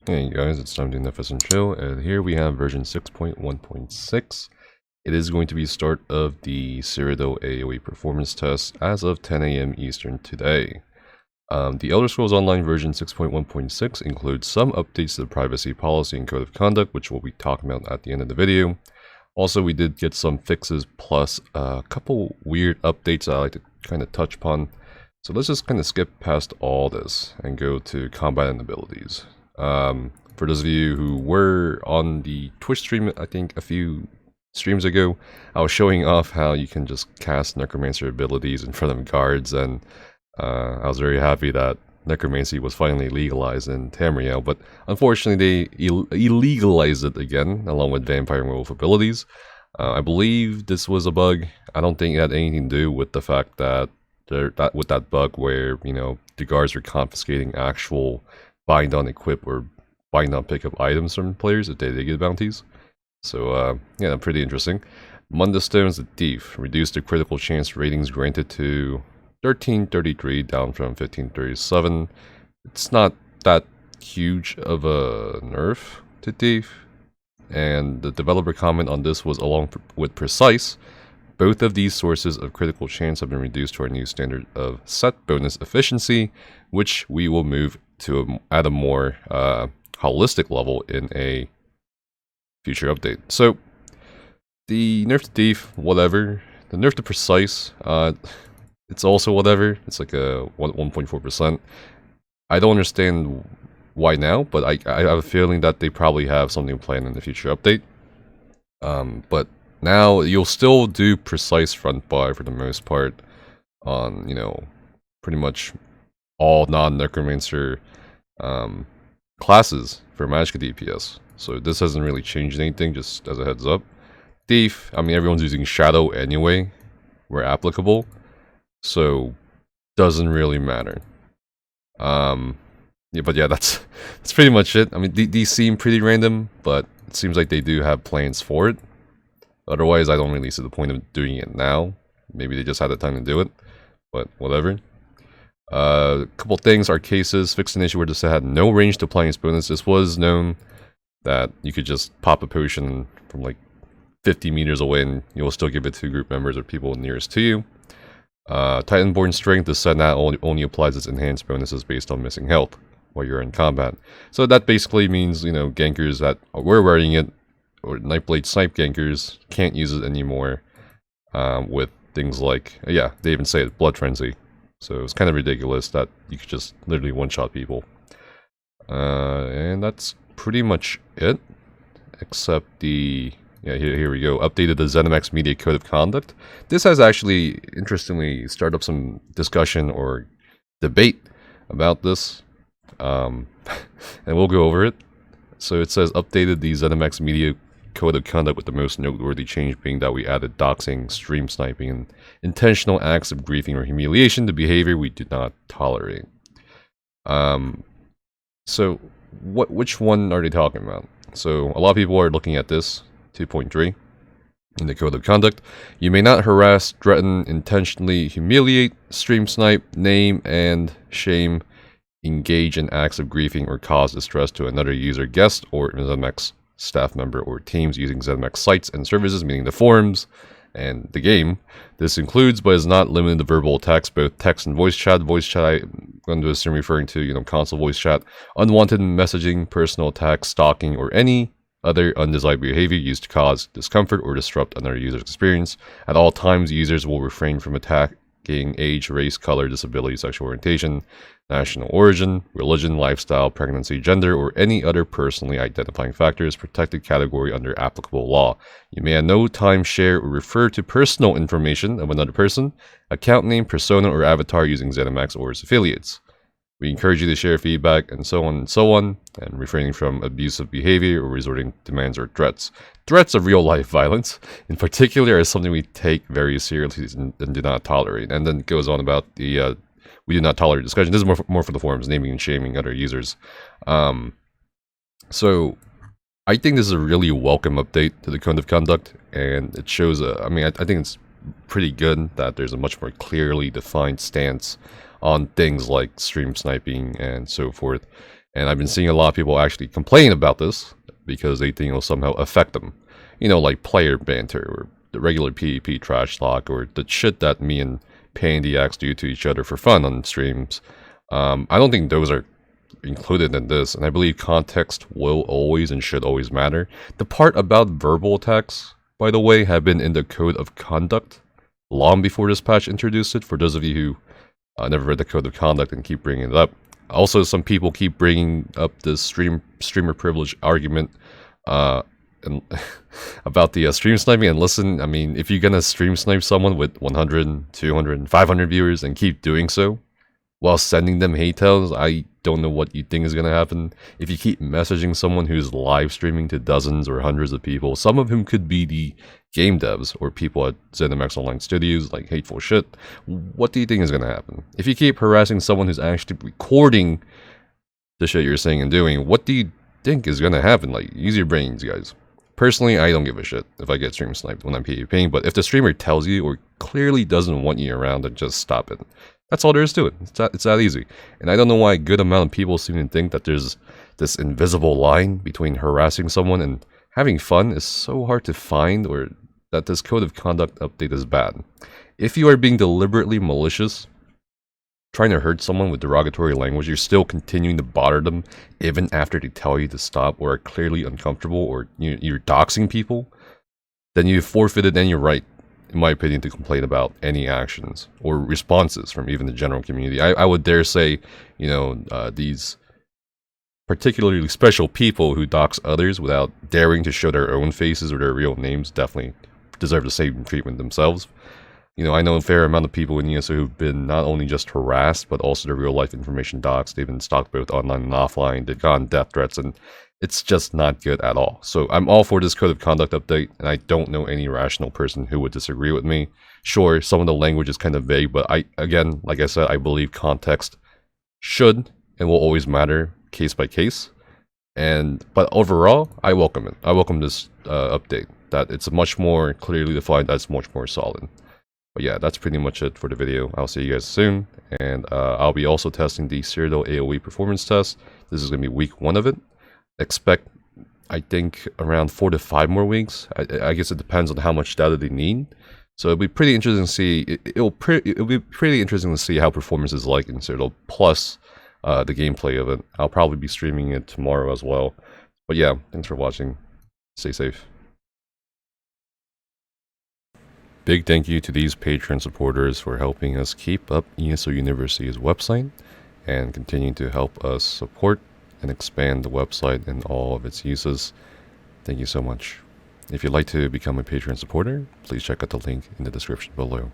Hey guys, it's time to Nerf and Chill, and here we have version 6.1.6. It is going to be start of the Cyrodiil AOE Performance Tests as of 10 AM Eastern today. The Elder Scrolls Online version 6.1.6 includes some updates to the privacy policy and code of conduct, which we'll be talking about at the end of the video. Also, we did get some fixes plus a couple weird updates I like to kind of touch upon. So let's just kind of skip past all this and go to combat and abilities. For those of you who were on the Twitch stream, I think a few streams ago, I was showing off how you can just cast Necromancer abilities in front of guards, and I was very happy that Necromancy was finally legalized in Tamriel, but unfortunately they illegalized it again, along with Vampire and Werewolf abilities. I believe this was a bug. I don't think it had anything to do with the fact that with that bug where, you know, the guards were confiscating actual bind on equip or bind on pick up items from players if they did get bounties. So yeah, pretty interesting. Munda Stones the Thief reduced the critical chance ratings granted to 1333 down from 1537. It's not that huge of a nerf to Thief, and the developer comment on this was along with Precise. Both of these sources of critical chance have been reduced to our new standard of set bonus efficiency, which we will move to at a more holistic level in a future update. So the nerf to Thief, whatever. The nerf to Precise, it's also whatever. It's like a 1.4%. I don't understand why now, but I have a feeling that they probably have something planned in the future update. But now you'll still do Precise front bar for the most part on, you know, pretty much all non-Necromancer classes for Magicka DPS. So this hasn't really changed anything, just as a heads up. Thief, I mean, everyone's using Shadow anyway, where applicable, so doesn't really matter. Yeah, but yeah, that's pretty much it. I mean, these seem pretty random, but it seems like they do have plans for it. Otherwise, I don't really see the point of doing it now. Maybe they just had the time to do it, but whatever. A couple things, our cases fixed an issue where this had no range to apply its bonus. This was known that you could just pop a potion from like 50 meters away and you'll still give it to group members or people nearest to you. Titanborn Strength, the set now only applies its enhanced bonuses based on missing health while you're in combat. So that basically means, you know, gankers that were wearing it, or Nightblade Snipe gankers, can't use it anymore with things like, yeah, they even say it, Blood Frenzy. So it's kind of ridiculous that you could just literally one-shot people. And that's pretty much it, except the, yeah, here we go, updated the ZeniMax Media Code of Conduct. This has actually, interestingly, started up some discussion or debate about this, and we'll go over it. So it says, updated the ZeniMax Media Code of Conduct with the most noteworthy change being that we added doxing, stream sniping, and intentional acts of griefing or humiliation to behavior we do not tolerate. So which one are they talking about? So a lot of people are looking at this 2.3 in the Code of Conduct. You may not harass, threaten, intentionally humiliate, stream snipe, name and shame, engage in acts of griefing, or cause distress to another user, guest, or ZeniMax staff member or teams using ZeniMax sites and services, meaning the forums and the game. This includes, but is not limited to, verbal attacks, both text and voice chat. Voice chat, I'm going to assume referring to, you know, console voice chat, unwanted messaging, personal attacks, stalking, or any other undesired behavior used to cause discomfort or disrupt another user's experience. At all times, users will refrain from attacking age, race, color, disability, sexual orientation, national origin, religion, lifestyle, pregnancy, gender, or any other personally identifying factors protected category under applicable law. You may at no time share or refer to personal information of another person, account name, persona, or avatar using ZeniMax or its affiliates. We encourage you to share feedback and so on, and refraining from abusive behavior or resorting to demands or threats. Threats of real-life violence, in particular, is something we take very seriously and do not tolerate. And then it goes on about the we do not tolerate discussion. This is more for the forums, naming and shaming other users. So I think this is a really welcome update to the Code of Conduct, and it shows I mean, I think it's pretty good that there's a much more clearly defined stance on things like stream sniping and so forth. And I've been seeing a lot of people actually complain about this because they think it'll somehow affect them. You know, like player banter or the regular PvP trash talk or the shit that me and PandyX do to each other for fun on streams. I don't think those are included in this, and I believe context will always and should always matter. The part about verbal attacks, by the way, have been in the code of conduct long before this patch introduced it, for those of you who never read the code of conduct and keep bringing it up. Also, some people keep bringing up this streamer privilege argument and about the stream sniping. And listen, I mean, if you're gonna stream snipe someone with 100, 200, 500 viewers and keep doing so while sending them hate tales, I don't know what you think is gonna happen. If you keep messaging someone who's live streaming to dozens or hundreds of people, some of whom could be the game devs or people at ZeniMax Online Studios, like hateful shit, what do you think is gonna happen? If you keep harassing someone who's actually recording the shit you're saying and doing, what do you think is gonna happen? Like, use your brains, guys. Personally, I don't give a shit if I get stream sniped when I'm PvPing, but if the streamer tells you or clearly doesn't want you around, then just stop it. That's all there is to it. It's that easy. And I don't know why a good amount of people seem to think that there's this invisible line between harassing someone and having fun is so hard to find, or that this code of conduct update is bad. If you are being deliberately malicious, trying to hurt someone with derogatory language, you're still continuing to bother them even after they tell you to stop or are clearly uncomfortable, or you're doxing people, then you've forfeited any right, in my opinion, to complain about any actions or responses from even the general community. I would dare say, you know, these particularly special people who dox others without daring to show their own faces or their real names definitely deserve the same treatment themselves. You know, I know a fair amount of people in ESO who've been not only just harassed, but also their real-life information doxed. They've been stalked both online and offline. They've gotten death threats, and it's just not good at all. So I'm all for this code of conduct update, and I don't know any rational person who would disagree with me. Sure, some of the language is kind of vague, but again, like I said, I believe context should and will always matter case by case. But overall, I welcome it. I welcome this update. That it's much more clearly defined. That's much more solid. But yeah, that's pretty much it for the video. I'll see you guys soon, and I'll be also testing the Cyrodiil AOE Performance Test. This is going to be week 1 of it. Expect, I think, around 4 to 5 more weeks. I guess it depends on how much data they need. So it'll be pretty interesting to see. It'll be pretty interesting to see how performance is like in Cyrodiil, plus the gameplay of it. I'll probably be streaming it tomorrow as well. But yeah, thanks for watching. Stay safe. Big thank you to these Patreon supporters for helping us keep up ESO University's website and continue to help us support and expand the website and all of its uses. Thank you so much. If you'd like to become a Patreon supporter, please check out the link in the description below.